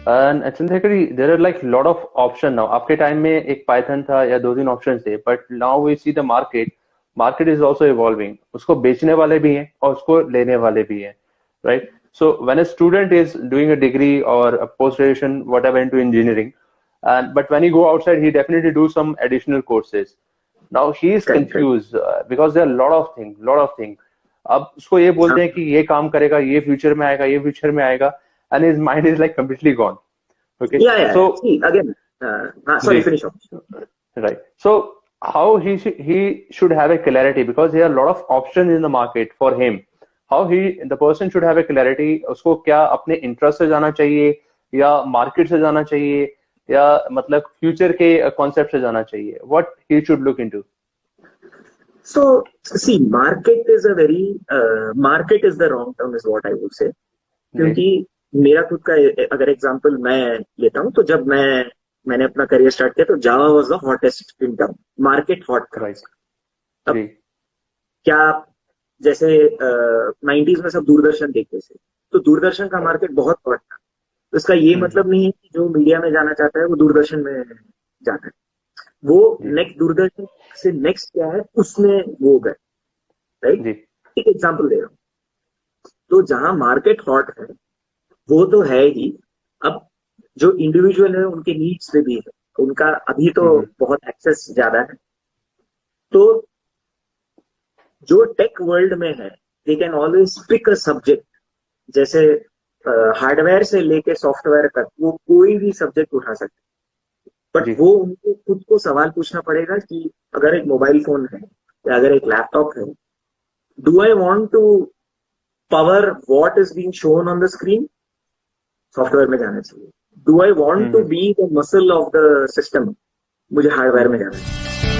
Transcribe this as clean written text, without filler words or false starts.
And Chandrashekhar, there are like lot of option now. आपके time में एक पाइथन था या दो तीन ऑप्शन थे, but now we see the market. Market is also evolving. उसको बेचने वाले भी हैं और उसको लेने वाले भी हैं, right? So when a student is doing a degree or a post graduation, whatever, into engineering, and but when he go outside, he definitely do some additional courses. Now he is Correct. confused because there are lot of things. अब उसको ये बोलते हैं कि ये काम करेगा, ये फ्यूचर में आएगा, ये फ्यूचर में आएगा, and his mind is like completely gone. Okay. Yeah. So See, again, sorry, ji, finish off. right. So how he should have a clarity, because there are a lot of options in the market for him. How the person should have a clarity. उसको क्या अपने interest से जाना चाहिए, या market से जाना चाहिए, या मतलब फ्यूचर के कॉन्सेप्ट से जाना चाहिए? What he should look into? So, see, market is the wrong term is what I would say. क्योंकि मेरा खुद का अगर एग्जांपल मैं लेता हूँ, तो जब मैंने अपना करियर स्टार्ट किया तो Java was the hottest in term, market hot था। अब क्या जैसे 90s में सब दूरदर्शन देखते थे, तो दूरदर्शन का मार्केट बहुत हॉट था। तो इसका ये मतलब नहीं है कि जो मीडिया में जाना चाहता है वो दूरदर्शन में जाता है। वो नेक्स्ट दूरदर्शन से नेक्स्ट क्या है उसमें वो गए, राइट? एक एग्जांपल दे रहा हूँ। तो जहां मार्केट हॉट है वो तो है ही, अब जो इंडिविजुअल है उनके नीड्स पे भी है, उनका अभी तो बहुत एक्सेस ज्यादा है। तो जो टेक वर्ल्ड में है they can always pick a subject, जैसे हार्डवेयर से लेके सॉफ्टवेयर तक वो कोई भी सब्जेक्ट उठा सकते, बट वो उनको खुद को सवाल पूछना पड़ेगा कि अगर एक मोबाइल फोन है या अगर एक लैपटॉप है, do I want to power what is being shown on the screen? Software में जाना चाहिए। Do I want to be the muscle of the system? मुझे हार्डवेयर में जाना चाहिए।